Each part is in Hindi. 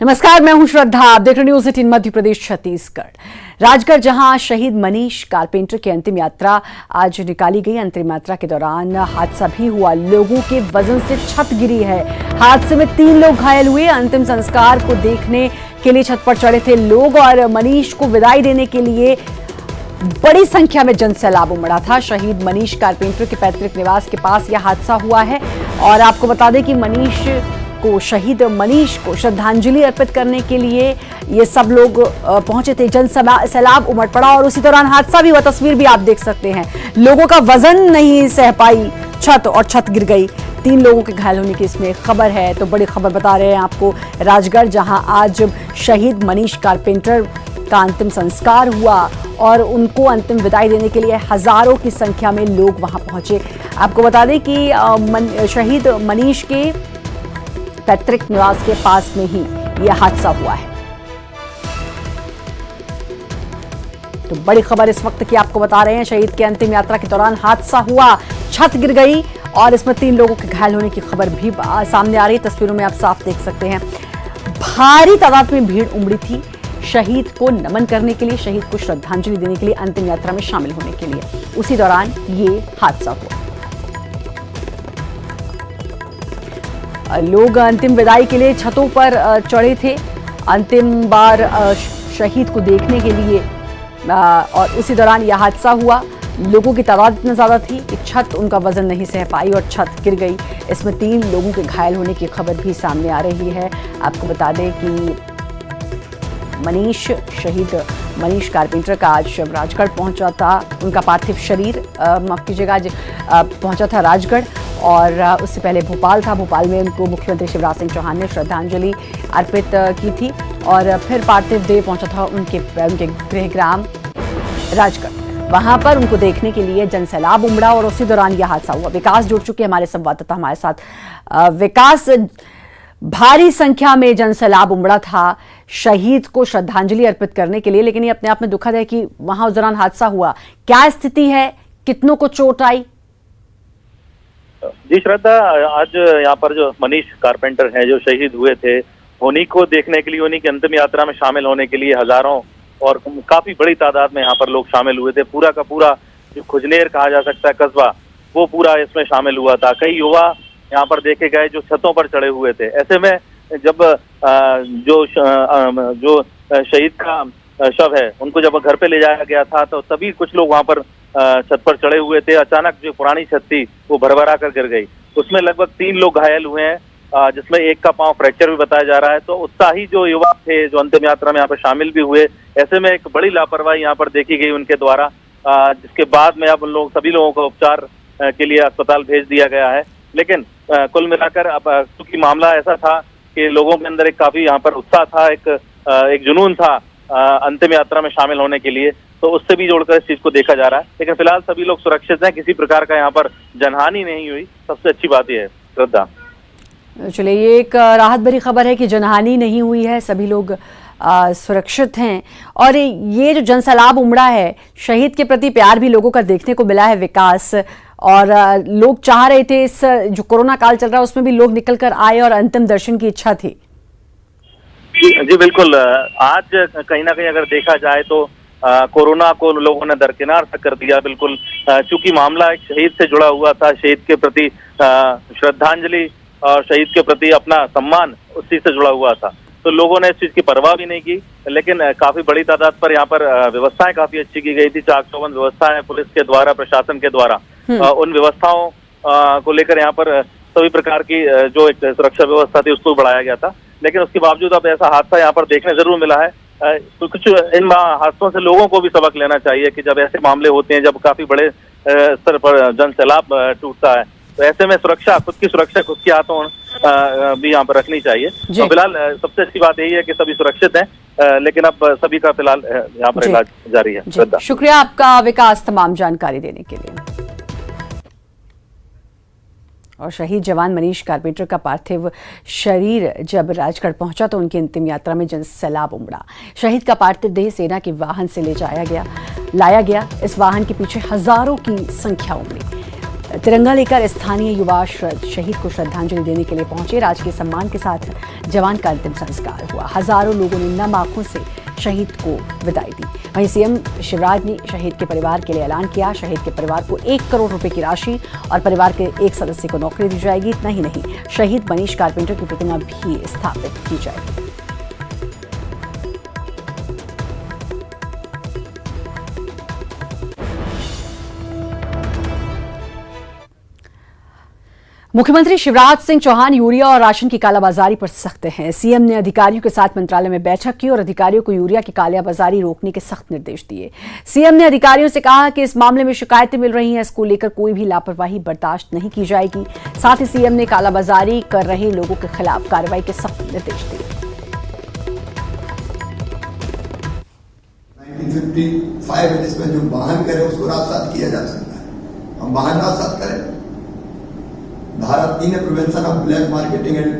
नमस्कार, मैं हूं श्रद्धा। आप देख रहे न्यूज़ 18 मध्य प्रदेश छत्तीसगढ़। राजगढ़ जहां शहीद मनीष कारपेंटर की अंतिम यात्रा आज निकाली गई। अंतिम यात्रा के दौरान हादसा भी हुआ। लोगों के वजन से छत गिरी है। हादसे में 3 लोग घायल हुए। अंतिम संस्कार को देखने के लिए छत पर चढ़े थे लोग और मनीष को विदाई देने के लिए बड़ी संख्या में जनसैलाब उमड़ा था। शहीद मनीष कारपेंटर के पैतृक निवास के पास यह हादसा हुआ है और आपको बता दें कि शहीद मनीष को श्रद्धांजलि अर्पित करने के लिए ये सब लोग पहुंचे थे। जनसैलाब उमड़ पड़ा और उसी दौरान हादसा भी हुआ। तस्वीर भी आप देख सकते हैं। लोगों का वजन नहीं सह पाई छत और छत गिर गई। 3 लोगों के घायल होने की इसमें खबर है। तो बड़ी खबर बता रहे हैं आपको। राजगढ़ जहां आज शहीद मनीष कारपेंटर का अंतिम संस्कार हुआ और उनको अंतिम विदाई देने के लिए हजारों की संख्या में लोग वहां पहुंचे। आपको बता दें कि शहीद मनीष के पैतृक निवास के पास में ही यह हादसा हुआ है। तो बड़ी खबर इस वक्त की आपको बता रहे हैं। शहीद की अंतिम यात्रा के दौरान हादसा हुआ, छत गिर गई और इसमें 3 लोगों के घायल होने की खबर भी सामने आ रही है। तस्वीरों में आप साफ देख सकते हैं। भारी तादाद में भीड़ उमड़ी थी शहीद को नमन करने के लिए, शहीद को श्रद्धांजलि देने के लिए, अंतिम यात्रा में शामिल होने के लिए। उसी दौरान ये हादसा हुआ। लोग अंतिम विदाई के लिए छतों पर चढ़े थे अंतिम बार शहीद को देखने के लिए और उसी दौरान यह हादसा हुआ। लोगों की तादाद इतना ज़्यादा थी कि छत उनका वजन नहीं सह पाई और छत गिर गई। इसमें 3 लोगों के घायल होने की खबर भी सामने आ रही है। आपको बता दें कि शहीद मनीष कारपेंटर का आज शव राजगढ़ पहुंचा था। उनका पार्थिव शरीर माफ कीजिएगा आज पहुंचा था राजगढ़ और उससे पहले भोपाल था। भोपाल में उनको मुख्यमंत्री शिवराज सिंह चौहान ने श्रद्धांजलि अर्पित की थी और फिर पार्थिव देह पहुंचा था उनके गृहग्राम राजगढ़। वहां पर उनको देखने के लिए जनसैलाब उमड़ा और उसी दौरान यह हादसा हुआ। विकास जुड़ चुके हमारे संवाददाता हमारे साथ। विकास, भारी संख्या में जनसैलाब उमड़ा था शहीद को श्रद्धांजलि अर्पित करने के लिए, लेकिन ये अपने आप में दुखद है कि वहां उस दौरान हादसा हुआ। क्या स्थिति है? कितनों को चोट आई? जी श्रद्धा, आज यहाँ पर जो मनीष कारपेंटर हैं जो शहीद हुए थे, उन्हीं को देखने के लिए, उन्हीं की अंतिम यात्रा में शामिल होने के लिए हजारों और काफी बड़ी तादाद में यहाँ पर लोग शामिल हुए थे। पूरा का पूरा जो खुजनेर कहा जा सकता है कस्बा, वो पूरा इसमें शामिल हुआ था। कई युवा यहाँ पर देखे गए जो छतों पर चढ़े हुए थे। ऐसे में जब जो शहीद का शव है उनको जब घर पे ले जाया गया था तो सभी कुछ लोग वहाँ पर छत पर चढ़े हुए थे। अचानक जो पुरानी छत थी वो भरभरा कर गिर गई। उसमें लगभग 3 लोग घायल हुए हैं, जिसमें एक का पांव फ्रैक्चर भी बताया जा रहा है। तो उत्साही जो युवा थे जो अंतिम यात्रा में यहाँ पर शामिल भी हुए, ऐसे में एक बड़ी लापरवाही यहाँ पर देखी गई उनके द्वारा, जिसके बाद में अब सभी लोगों को उपचार के लिए अस्पताल भेज दिया गया है। लेकिन कुल मिलाकर अब क्योंकि मामला ऐसा था कि लोगों के अंदर एक काफी यहाँ पर उत्साह था, एक जुनून था अंतिम यात्रा में शामिल होने के लिए, तो उससे भी जोड़कर इस चीज को देखा जा रहा है। लेकिन फिलहाल सभी लोग सुरक्षित हैं, किसी प्रकार का यहाँ पर जनहानि नहीं हुई। सबसे अच्छी बात यह है श्रद्धा। चलिए, ये एक राहत भरी खबर है कि जनहानि नहीं हुई है, सभी लोग सुरक्षित हैं। और ये जो जनसैलाब उमड़ा है, शहीद के प्रति प्यार भी लोगों का देखने को मिला है विकास। और लोग चाह रहे थे, इस जो कोरोना काल चल रहा है उसमें भी लोग निकल कर आए और अंतिम दर्शन की इच्छा थी। जी बिल्कुल। आज कहीं ना कहीं अगर देखा जाए तो कोरोना को लोगों ने दरकिनार तक कर दिया। बिल्कुल, चूंकि मामला एक शहीद से जुड़ा हुआ था, शहीद के प्रति श्रद्धांजलि और शहीद के प्रति अपना सम्मान उस चीज से जुड़ा हुआ था, तो लोगों ने इस चीज की परवाह भी नहीं की। लेकिन काफी बड़ी तादाद पर यहाँ पर व्यवस्थाएं काफी अच्छी की गई थी। चाक चौबंद व्यवस्थाएं पुलिस के द्वारा, प्रशासन के द्वारा, उन व्यवस्थाओं को लेकर यहाँ पर सभी प्रकार की जो एक सुरक्षा व्यवस्था थी उसको बढ़ाया गया था। लेकिन उसके बावजूद अब ऐसा हादसा यहाँ पर देखने जरूर मिला है। तो कुछ इन हादसों से लोगों को भी सबक लेना चाहिए कि जब ऐसे मामले होते हैं, जब काफी बड़े स्तर पर जनसैलाब टूटता है, तो ऐसे में सुरक्षा, खुद की सुरक्षा खुद के हाथों भी यहाँ पर रखनी चाहिए। तो फिलहाल सबसे अच्छी बात यही है कि सभी सुरक्षित हैं, लेकिन अब सभी का फिलहाल यहाँ पर इलाज जारी है। शुक्रिया आपका विकास, तमाम जानकारी देने के लिए। और शहीद जवान मनीष कारपेंटर का पार्थिव शरीर जब राजगढ़ पहुंचा तो उनकी अंतिम यात्रा में जनसैलाब उमड़ा। शहीद का पार्थिव देह सेना के वाहन से लाया गया। इस वाहन के पीछे हजारों की संख्या उमड़ी। तिरंगा लेकर स्थानीय युवा शहीद को श्रद्धांजलि देने के लिए पहुंचे। राजकीय सम्मान के साथ जवान का अंतिम संस्कार हुआ। हजारों लोगों ने नम आंखों से शहीद को विदाई दी। वहीं सीएम शिवराज ने शहीद के परिवार के लिए ऐलान किया। शहीद के परिवार को 1 करोड़ रुपए की राशि और परिवार के एक सदस्य को नौकरी दी जाएगी। इतना ही नहीं, शहीद मनीष कारपेंटर की प्रतिमा भी स्थापित की जाएगी। मुख्यमंत्री शिवराज सिंह चौहान यूरिया और राशन की कालाबाजारी पर सख्त हैं। सीएम ने अधिकारियों के साथ मंत्रालय में बैठक की और अधिकारियों को यूरिया की कालाबाजारी रोकने के सख्त निर्देश दिए। सीएम ने अधिकारियों से कहा कि इस मामले में शिकायतें मिल रही हैं, इसको लेकर कोई भी लापरवाही बर्दाश्त नहीं की जाएगी। साथ ही सीएम ने कालाबाजारी कर रहे लोगों के खिलाफ कार्रवाई के सख्त निर्देश दिए। 1955 इसमें जो वाहन करे उसको राजसात किया जा सकता है, हम वाहन राजसात करें। धारा 3 है prevention of black marketing and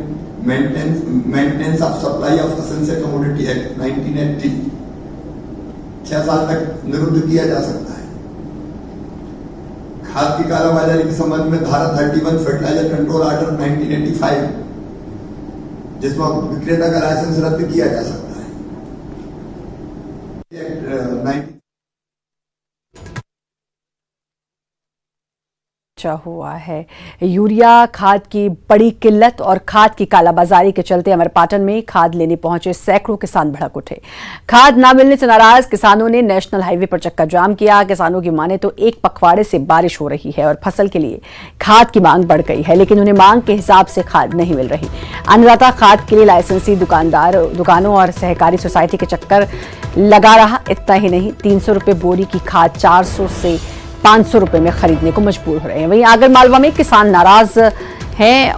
maintenance of supply of essential commodity act 1980 6 साल तक निरुद्ध किया जा सकता है। खाद की कालाबाजारी के संबंध में धारा 31 फर्टिलाइजर कंट्रोल ऑर्डर 1985 जिसमें विक्रेता का लाइसेंस रद्द किया जा सकता है। हुआ है यूरिया खाद की बड़ी किल्लत और खाद की कालाबाजारी के चलते अमरपाटन में खाद लेने पहुंचे सैकड़ों किसान भड़क उठे। खाद न मिलने से नाराज किसानों ने नेशनल हाईवे पर चक्का जाम किया। किसानों की माने तो एक पखवाड़े से बारिश हो रही है और फसल के लिए खाद की मांग बढ़ गई है, लेकिन उन्हें मांग के हिसाब से खाद नहीं मिल रही। अन्नदाता खाद के लिए लाइसेंसी दुकानों और सहकारी सोसाइटी के चक्कर लगा रहा। इतना ही नहीं, 300 रुपए बोरी की खाद 400 से 500 रुपए में खरीदने को मजबूर हो रहे हैं। वहीं आगर मालवा में किसान नाराज हैं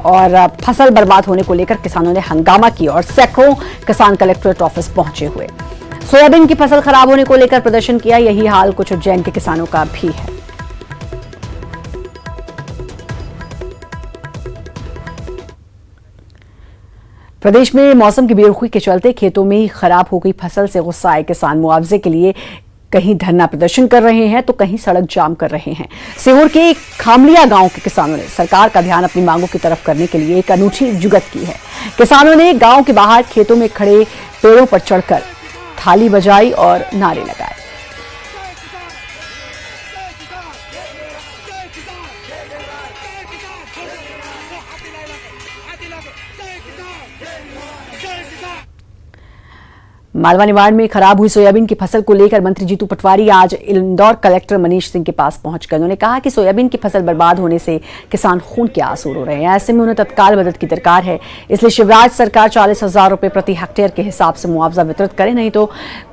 और फसल बर्बाद होने को लेकर किसानों ने हंगामा किया और सैकड़ों किसान कलेक्ट्रेट ऑफिस पहुंचे हुए सोयाबीन की फसल खराब होने को लेकर प्रदर्शन किया। यही हाल कुछ उज्जैन के किसानों का भी है। प्रदेश में मौसम की बेरुखी के चलते खेतों में खराब हो गई फसल से गुस्साए किसान मुआवजे के लिए कहीं धरना प्रदर्शन कर रहे हैं तो कहीं सड़क जाम कर रहे हैं। सीहोर के खामलिया गांव के किसानों ने सरकार का ध्यान अपनी मांगों की तरफ करने के लिए एक अनूठी जुगत की है। किसानों ने गांव के बाहर खेतों में खड़े पेड़ों पर चढ़कर थाली बजाई और नारे लगाए। मालवा निवाड़ में खराब हुई सोयाबीन की फसल को लेकर मंत्री जीतू पटवारी आज इंदौर कलेक्टर मनीष सिंह के पास पहुंच गए। उन्होंने कहा कि सोयाबीन की फसल बर्बाद होने से किसान खून के आंसू रो रहे हैं। ऐसे में उन्हें तत्काल मदद की दरकार है, इसलिए शिवराज सरकार 40,000 रुपए प्रति हेक्टेयर के हिसाब से मुआवजा वितरित करे, नहीं तो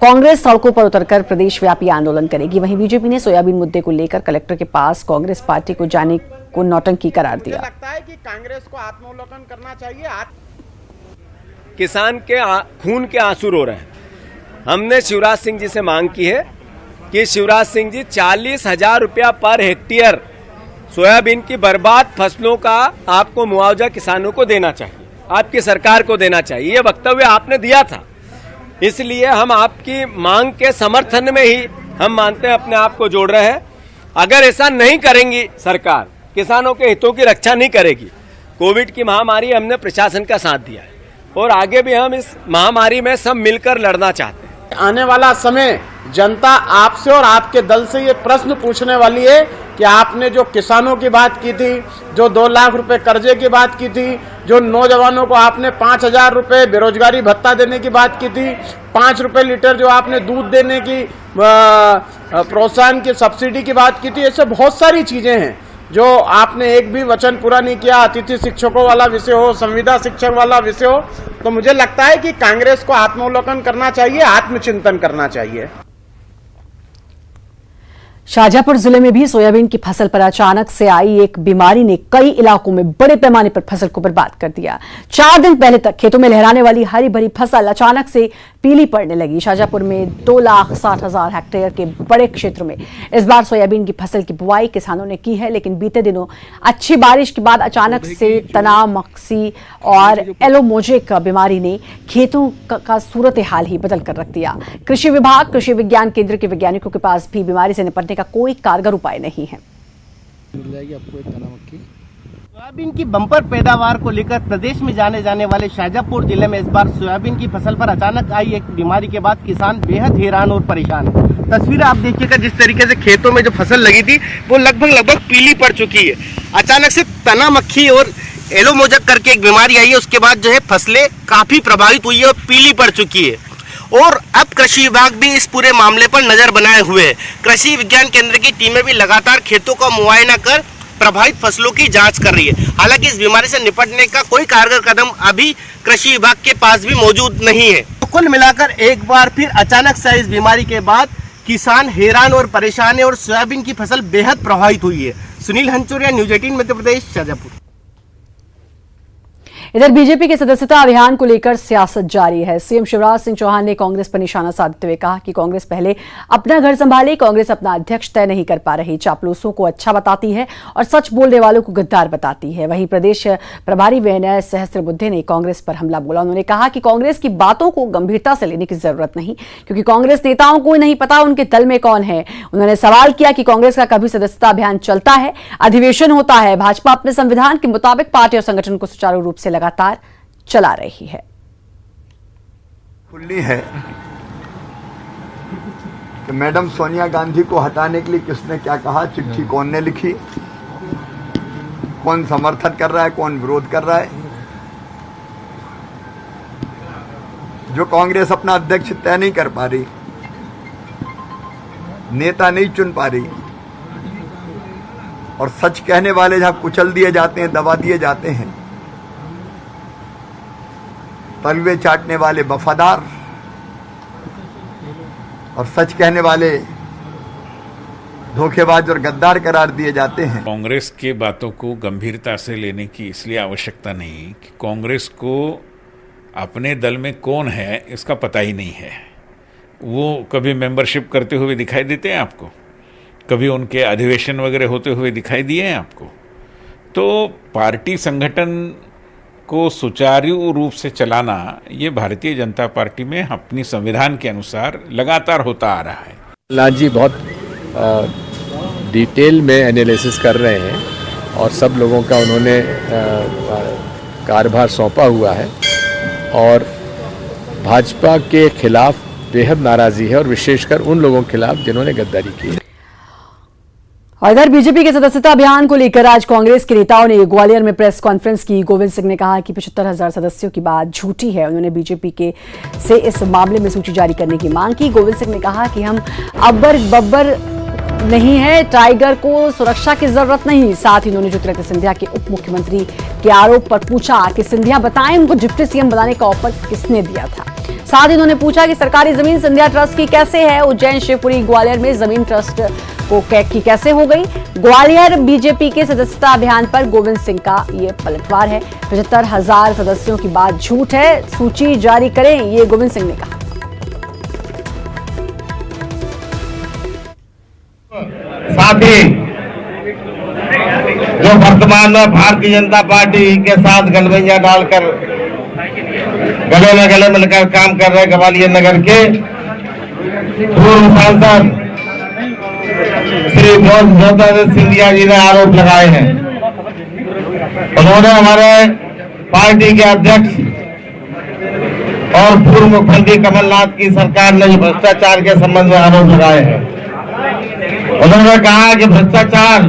कांग्रेस सड़कों पर उतरकर प्रदेशव्यापी आंदोलन करेगी। वहीं बीजेपी ने सोयाबीन मुद्दे को लेकर कलेक्टर के पास कांग्रेस पार्टी को जाने को नौटंकी करार दिया। लगता है कि कांग्रेस को आत्मावलोकन करना चाहिए। किसान के खून के आंसू रो रहे हैं। हमने शिवराज सिंह जी से मांग की है कि शिवराज सिंह जी 40,000 रुपया पर हेक्टेयर सोयाबीन की बर्बाद फसलों का आपको मुआवजा किसानों को देना चाहिए, आपकी सरकार को देना चाहिए। ये वक्तव्य आपने दिया था, इसलिए हम आपकी मांग के समर्थन में ही हम मानते हैं अपने आप को जोड़ रहे हैं। अगर ऐसा नहीं करेंगी सरकार, किसानों के हितों की रक्षा नहीं करेगी, कोविड की महामारी हमने प्रशासन का साथ दिया है और आगे भी हम इस महामारी में सब मिलकर लड़ना चाहते हैं। आने वाला समय जनता आपसे और आपके दल से ये प्रश्न पूछने वाली है कि आपने जो किसानों की बात की थी, जो 2 लाख रुपए कर्जे की बात की थी, जो नौजवानों को आपने 5,000 रुपए बेरोजगारी भत्ता देने की बात की थी, 5 रुपए लीटर जो आपने दूध देने की प्रोत्साहन की सब्सिडी की बात की थी, ऐसे बहुत सारी चीजें हैं जो आपने एक भी वचन पूरा नहीं किया। अतिथि शिक्षकों वाला विषय हो, संविदा शिक्षक वाला विषय हो, तो मुझे लगता है कि कांग्रेस को आत्मावलोकन करना चाहिए, आत्मचिंतन करना चाहिए। शाहजहांपुर जिले में भी सोयाबीन की फसल पर अचानक से आई एक बीमारी ने कई इलाकों में बड़े पैमाने पर फसल को बर्बाद कर दिया। 4 दिन पहले तक खेतों में लहराने वाली हरी भरी फसल अचानक से पीली पड़ने लगी। शाहजहांपुर में 2,60,000 हेक्टेयर के बड़े क्षेत्र में इस बार सोयाबीन की फसल की बुआई किसानों ने की है, लेकिन बीते दिनों अच्छी बारिश के बाद अचानक से तना, मक्सी और एलोमोजेक बीमारी ने खेतों का सूरत हाल ही बदल कर रख दिया। कृषि विभाग, कृषि विज्ञान केंद्र के वैज्ञानिकों के पास भी बीमारी से निपटने का कोई कारगर उपाय नहीं है। मिल जाएगी आपको एक तना मक्खी। सोयाबीन की बम्पर पैदावार को लेकर प्रदेश में जाने वाले शाजापुर जिले में इस बार सोयाबीन की फसल पर अचानक आई एक बीमारी के बाद किसान बेहद हैरान और परेशान है। तस्वीर आप देखिएगा, जिस तरीके से खेतों में जो फसल लगी थी वो लगभग पीली पड़ चुकी है। अचानक से तना मक्खी और एलो मोजक करके एक बीमारी आई है, उसके बाद जो है फसलें काफी प्रभावित हुई है और पीली पड़ चुकी है। और अब कृषि विभाग भी इस पूरे मामले पर नजर बनाए हुए है। कृषि विज्ञान केंद्र की टीमें भी लगातार खेतों का मुआयना कर प्रभावित फसलों की जांच कर रही है। हालांकि इस बीमारी से निपटने का कोई कारगर कदम अभी कृषि विभाग के पास भी मौजूद नहीं है। तो कुल मिलाकर एक बार फिर अचानक से इस बीमारी के बाद किसान हैरान और परेशान है और सोयाबीन की फसल बेहद प्रभावित हुई है। सुनील हंचोरिया, न्यूज 18 मध्य प्रदेश, शाजापुर। इधर बीजेपी के सदस्यता अभियान को लेकर सियासत जारी है। सीएम शिवराज सिंह चौहान ने कांग्रेस पर निशाना साधते हुए कहा कि कांग्रेस पहले अपना घर संभाले, कांग्रेस अपना अध्यक्ष तय नहीं कर पा रही, चापलूसों को अच्छा बताती है और सच बोलने वालों को गद्दार बताती है। वहीं प्रदेश प्रभारी विनय सहस्त्रबुद्धे ने कांग्रेस पर हमला बोला। उन्होंने कहा कि कांग्रेस की बातों को गंभीरता से लेने की जरूरत नहीं, क्योंकि कांग्रेस नेताओं को नहीं पता उनके दल में कौन है। उन्होंने सवाल किया कि कांग्रेस का कभी सदस्यता अभियान चलता है, अधिवेशन होता है, भाजपा अपने संविधान के मुताबिक पार्टी और संगठन को सुचारू रूप से लगातार चला रही है। खुली है कि मैडम सोनिया गांधी को हटाने के लिए किसने क्या कहा, चिट्ठी कौन ने लिखी, कौन समर्थन कर रहा है, कौन विरोध कर रहा है। जो कांग्रेस अपना अध्यक्ष तय नहीं कर पा रही, नेता नहीं चुन पा रही और सच कहने वाले जहां कुचल दिए जाते हैं, दबा दिए जाते हैं, तलवे चाटने वाले वफादार और सच कहने वाले धोखेबाज और गद्दार करार दिए जाते हैं। कांग्रेस की बातों को गंभीरता से लेने की इसलिए आवश्यकता नहीं कि कांग्रेस को अपने दल में कौन है इसका पता ही नहीं है। वो कभी मेंबरशिप करते हुए दिखाई देते हैं आपको, कभी उनके अधिवेशन वगैरह होते हुए दिखाई दिए हैं आपको। तो पार्टी संगठन को सुचारू रूप से चलाना ये भारतीय जनता पार्टी में अपनी संविधान के अनुसार लगातार होता आ रहा है। लाल जी बहुत डिटेल में एनालिसिस कर रहे हैं और सब लोगों का उन्होंने कार्यभार सौंपा हुआ है और भाजपा के खिलाफ बेहद नाराज़ी है और विशेषकर उन लोगों के खिलाफ जिन्होंने गद्दारी की है। और इधर बीजेपी के सदस्यता अभियान को लेकर आज कांग्रेस के नेताओं ने ग्वालियर में प्रेस कॉन्फ्रेंस की। गोविंद सिंह ने कहा कि 75,000 सदस्यों की बात झूठी है। उन्होंने बीजेपी के से इस मामले में सूची जारी करने की मांग की। गोविंद सिंह ने कहा कि हम अब्बर बब्बर नहीं है, टाइगर को सुरक्षा की जरूरत नहीं। साथ ही उन्होंने ज्योतिरादित्य सिंधिया के उप मुख्यमंत्री के आरोप पर पूछा कि सिंधिया बताएं उनको डिप्टी सीएम बनाने का ऑफर किसने दिया था। साथ ही उन्होंने पूछा कि सरकारी जमीन सिंधिया ट्रस्ट की कैसे है। उज्जैन, शिवपुरी, ग्वालियर में जमीन ट्रस्ट को की कैसे हो गई। ग्वालियर बीजेपी के सदस्यता अभियान पर गोविंद सिंह का ये पलटवार है। 75,000 सदस्यों की बात झूठ है, सूची जारी करें, ये गोविंद सिंह ने कहा। साथ ही जो वर्तमान में भारतीय जनता पार्टी के साथ गलबैया डालकर गले में गले मिलकर काम कर रहे ग्वालियर नगर के पूर्व सांसद श्री ज्योतिरादित्य सिंधिया जी ने आरोप लगाए हैं। उन्होंने हमारे पार्टी के अध्यक्ष और पूर्व मुख्यमंत्री कमलनाथ की सरकार ने भ्रष्टाचार के संबंध में आरोप लगाए हैं। उन्होंने कहा कि भ्रष्टाचार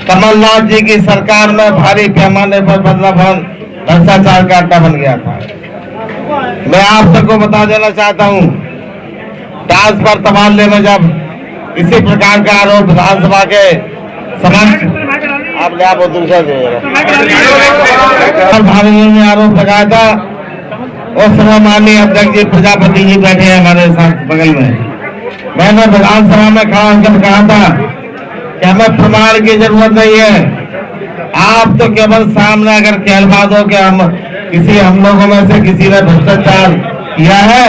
कमलनाथ जी की सरकार में भारी पैमाने पर भ्रष्टाचार का अड्डा बन गया था। मैं आप सबको बता देना चाहता हूं, ट्रांसफर तबादले में जब इसी प्रकार का आरोप विधानसभा के समक्ष आप ले आप दूसरा भाभी ने आरोप लगाया था, उस समय माननीय अध्यक्ष जी प्रजापति जी बैठे हैं हमारे साथ बगल में। मैंने विधानसभा में खड़ा होकर कहा था कि हमें प्रमाण की जरूरत नहीं है, आप तो केवल सामने अगर कहलवा दो कि हम लोगों में से किसी ने भ्रष्टाचार किया है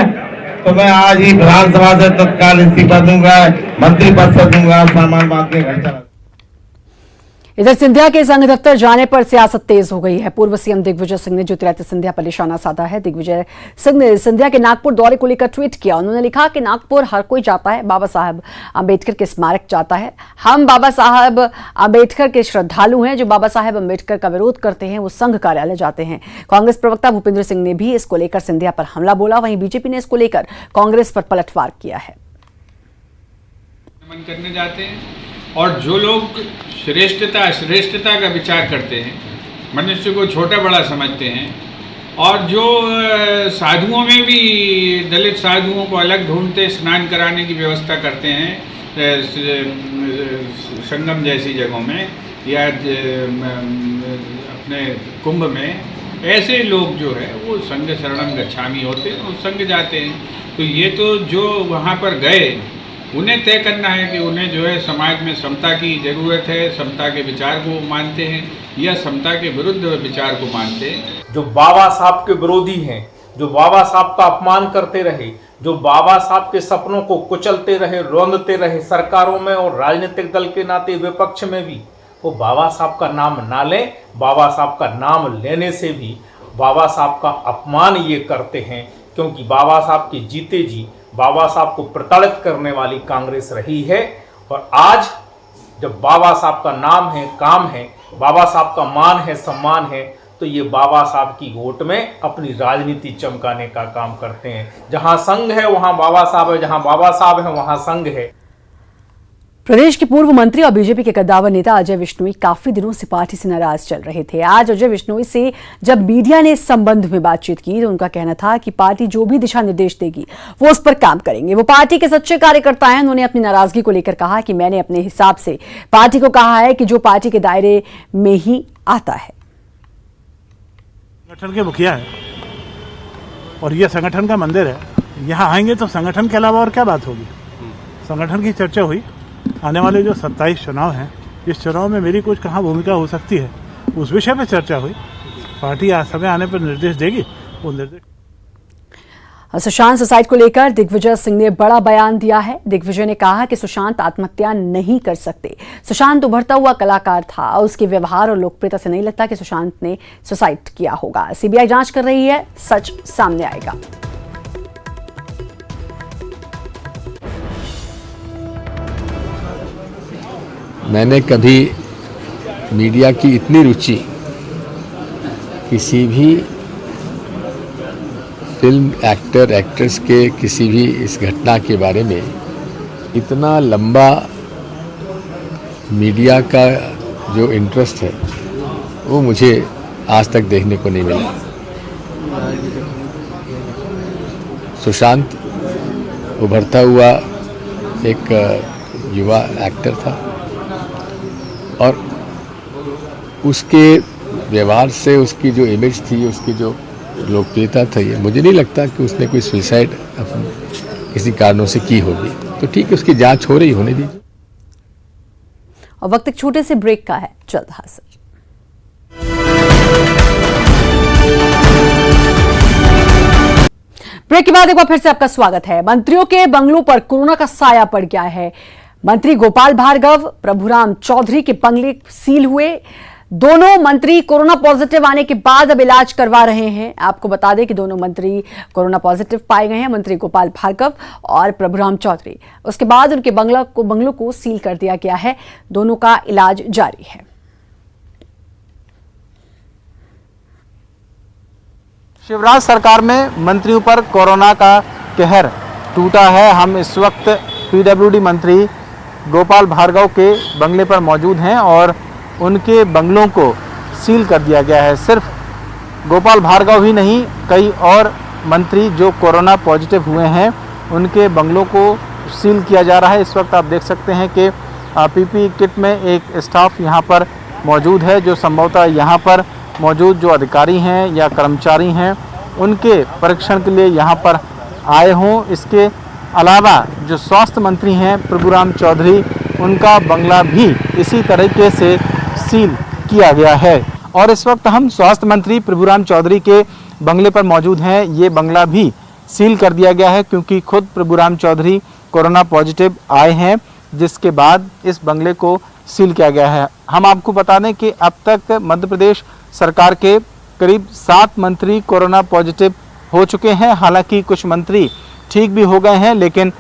तो मैं आज ही विधानसभा से तत्काल इस्तीफा दूंगा, मंत्री पद से दूंगा, सामान बांध के घर चला। इधर सिंधिया के संघ दफ्तर जाने पर सियासत तेज हो गई है। पूर्व सीएम दिग्विजय सिंह ने ज्योतिरादित्य सिंधिया पर निशाना साधा है। दिग्विजय सिंह ने सिंधिया के नागपुर दौरे को लेकर ट्वीट किया। उन्होंने लिखा कि नागपुर हर कोई जाता है, बाबा साहब अंबेडकर के स्मारक जाता है। हम बाबा साहब अंबेडकर के श्रद्धालु हैं। जो बाबा साहब अंबेडकर का विरोध करते हैं वो संघ कार्यालय जाते हैं। कांग्रेस प्रवक्ता भूपेंद्र सिंह ने भी इसको लेकर सिंधिया पर हमला बोला। वहीं बीजेपी ने इसको लेकर कांग्रेस पर पलटवार किया है। करने जाते हैं और जो लोग श्रेष्ठता अश्रेष्ठता का विचार करते हैं, मनुष्य को छोटा बड़ा समझते हैं और जो साधुओं में भी दलित साधुओं को अलग ढूंढते स्नान कराने की व्यवस्था करते हैं संगम जैसी जगहों में या अपने कुंभ में, ऐसे लोग जो है वो संघ शरणं गच्छामि होते हैं और संघ जाते हैं। तो ये तो जो वहाँ पर गए उन्हें तय करना है कि उन्हें जो है समाज में समता की ज़रूरत है, समता के विचार को मानते हैं या समता के विरुद्ध विचार को मानते हैं। जो बाबा साहब के विरोधी हैं, जो बाबा साहब का अपमान करते रहे, जो बाबा साहब के सपनों को कुचलते रहे, रौंदते रहे सरकारों में और राजनीतिक दल के नाते विपक्ष में भी, वो बाबा साहब का नाम ना लें। बाबा साहब का नाम लेने से भी बाबा साहब का अपमान ये करते हैं, क्योंकि बाबा साहब के जीते जी बाबा साहब को प्रताड़ित करने वाली कांग्रेस रही है। और आज जब बाबा साहब का नाम है, काम है, बाबा साहब का मान है, सम्मान है, तो ये बाबा साहब की वोट में अपनी राजनीति चमकाने का काम करते हैं। जहां संघ है वहां बाबा साहब है, जहां बाबा साहब है वहां संघ है। प्रदेश के पूर्व मंत्री और बीजेपी के कद्दावर नेता अजय विश्नोई काफी दिनों से पार्टी से नाराज चल रहे थे। आज अजय विश्नोई से जब मीडिया ने इस संबंध में बातचीत की तो उनका कहना था कि पार्टी जो भी दिशा निर्देश देगी वो उस पर काम करेंगे। वो पार्टी के सच्चे कार्यकर्ता हैं। उन्होंने अपनी नाराजगी को लेकर कहा कि मैंने अपने हिसाब से पार्टी को कहा है कि जो पार्टी के दायरे में ही आता है। संगठन के मुखिया है और यह संगठन का मंदिर है। यहाँ आएंगे तो संगठन के अलावा और क्या बात होगी। संगठन की चर्चा हुई। आने वाले जो 27 चुनाव हैं, इस चुनाव में मेरी कुछ कहाँ भूमिका हो सकती है, उस विषय पर चर्चा हुई। पार्टी समय आने पर निर्देश देगी, वो निर्देश। सुशांत सुसाइड को लेकर दिग्विजय सिंह ने बड़ा बयान दिया है। दिग्विजय ने कहा कि सुशांत आत्महत्या नहीं कर सकते। सुशांत उभरता हुआ कलाकार था और उसके व्यवहार और लोकप्रियता से नहीं लगता कि सुशांत ने सुसाइड किया होगा। सीबीआई जांच कर रही है, सच सामने आएगा। मैंने कभी मीडिया की इतनी रुचि किसी भी फिल्म एक्टर एक्ट्रेस के किसी भी इस घटना के बारे में इतना लंबा मीडिया का जो इंटरेस्ट है वो मुझे आज तक देखने को नहीं मिला। सुशांत उभरता हुआ एक युवा एक्टर था और उसके व्यवहार से उसकी जो इमेज थी, उसकी जो लोकप्रियता था, ये मुझे नहीं लगता कि उसने कोई सुसाइड किसी कारणों से की होगी। तो ठीक है, उसकी जांच हो रही, होने दीजिए। और वक्त एक छोटे से ब्रेक का है, जल्द हाजिर। ब्रेक के बाद एक बार फिर से आपका स्वागत है। मंत्रियों के बंगलों पर कोरोना का साया पड़ गया है। मंत्री गोपाल भार्गव, प्रभुराम चौधरी के बंगले सील हुए। दोनों मंत्री कोरोना पॉजिटिव आने के बाद अब इलाज करवा रहे हैं। आपको बता दें कि दोनों मंत्री कोरोना पॉजिटिव पाए गए हैं, मंत्री गोपाल भार्गव और प्रभुराम चौधरी। उसके बाद उनके बंगलों को सील कर दिया गया है। दोनों का इलाज जारी है। शिवराज सरकार में मंत्रियों पर कोरोना का कहर टूटा है। हम इस वक्त पीडब्ल्यूडी मंत्री गोपाल भार्गव के बंगले पर मौजूद हैं और उनके बंगलों को सील कर दिया गया है। सिर्फ गोपाल भार्गव ही नहीं, कई और मंत्री जो कोरोना पॉजिटिव हुए हैं उनके बंगलों को सील किया जा रहा है। इस वक्त आप देख सकते हैं कि पीपीई किट में एक स्टाफ यहाँ पर मौजूद है, जो संभवतः यहाँ पर मौजूद जो अधिकारी हैं या कर्मचारी हैं उनके परीक्षण के लिए यहाँ पर आए हों। इसके अलावा जो स्वास्थ्य मंत्री हैं प्रभुराम चौधरी, उनका बंगला भी इसी तरीके से सील किया गया है। और इस वक्त हम स्वास्थ्य मंत्री प्रभुराम चौधरी के बंगले पर मौजूद हैं। ये बंगला भी सील कर दिया गया है क्योंकि खुद प्रभुराम चौधरी कोरोना पॉजिटिव आए हैं, जिसके बाद इस बंगले को सील किया गया है। हम आपको बता दें कि अब तक मध्य प्रदेश सरकार के करीब 7 मंत्री कोरोना पॉजिटिव हो चुके हैं। हालांकि कुछ मंत्री ठीक भी हो गए हैं, लेकिन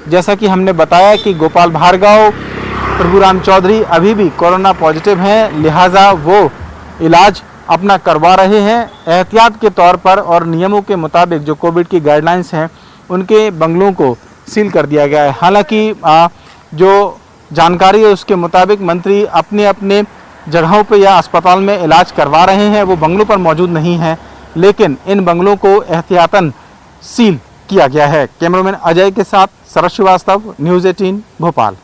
जैसा कि हमने बताया कि गोपाल भार्गव, प्रभुराम चौधरी अभी भी कोरोना पॉजिटिव हैं, लिहाजा वो इलाज अपना करवा रहे हैं। एहतियात के तौर पर और नियमों के मुताबिक जो कोविड की गाइडलाइंस हैं उनके बंगलों को सील कर दिया गया है। हालांकि जो जानकारी है उसके मुताबिक मंत्री अपने अपने जगहों पर या अस्पताल में इलाज करवा रहे हैं, वो बंगलों पर मौजूद नहीं हैं, लेकिन इन बंगलों को एहतियातन सील किया गया है। कैमरामैन अजय के साथ शरद श्रीवास्तव, न्यूज़ 18 भोपाल।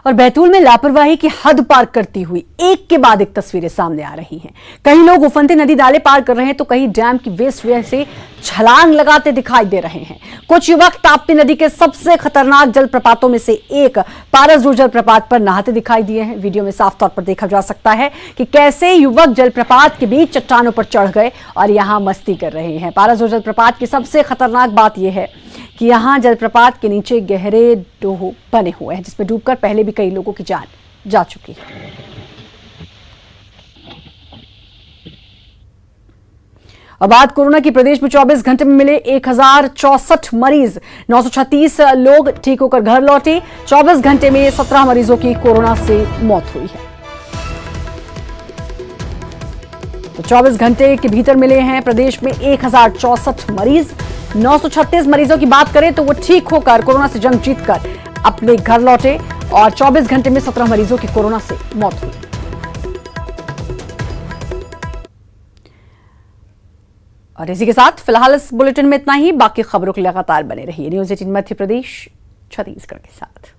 और बैतूल में लापरवाही की हद पार करती हुई एक के बाद एक तस्वीरें सामने आ रही हैं। कई लोग उफनती नदी नाले पार कर रहे हैं तो कहीं डैम की वेस्ट वे से छलांग लगाते दिखाई दे रहे हैं। कुछ युवक ताप्ती नदी के सबसे खतरनाक जलप्रपातों में से एक पारसडूर जलप्रपात पर नहाते दिखाई दिए हैं। वीडियो में साफ तौर पर देखा जा सकता है कि कैसे युवक जलप्रपात के बीच चट्टानों पर चढ़ गए और यहां मस्ती कर रहे हैं। पारसडूर जलप्रपात की सबसे खतरनाक बात यह है कि यहां जलप्रपात के नीचे गहरे डोह बने हुए हैं, जिसमें डूबकर पहले भी कई लोगों की जान जा चुकी है। अब बात कोरोना की, प्रदेश में 24 घंटे में मिले 1064 मरीज, 936 लोग ठीक होकर घर लौटे। 24 घंटे में 17 मरीजों की कोरोना से मौत हुई है। तो 24 घंटे के भीतर मिले हैं प्रदेश में 1064 मरीज। 936 मरीजों की बात करें तो वो ठीक होकर कोरोना से जंग जीतकर अपने घर लौटे और 24 घंटे में 17 मरीजों की कोरोना से मौत हुई। और इसी के साथ फिलहाल इस बुलेटिन में इतना ही। बाकी खबरों के लगातार बने रहिए न्यूज़ 18 मध्य प्रदेश छत्तीसगढ़ के साथ।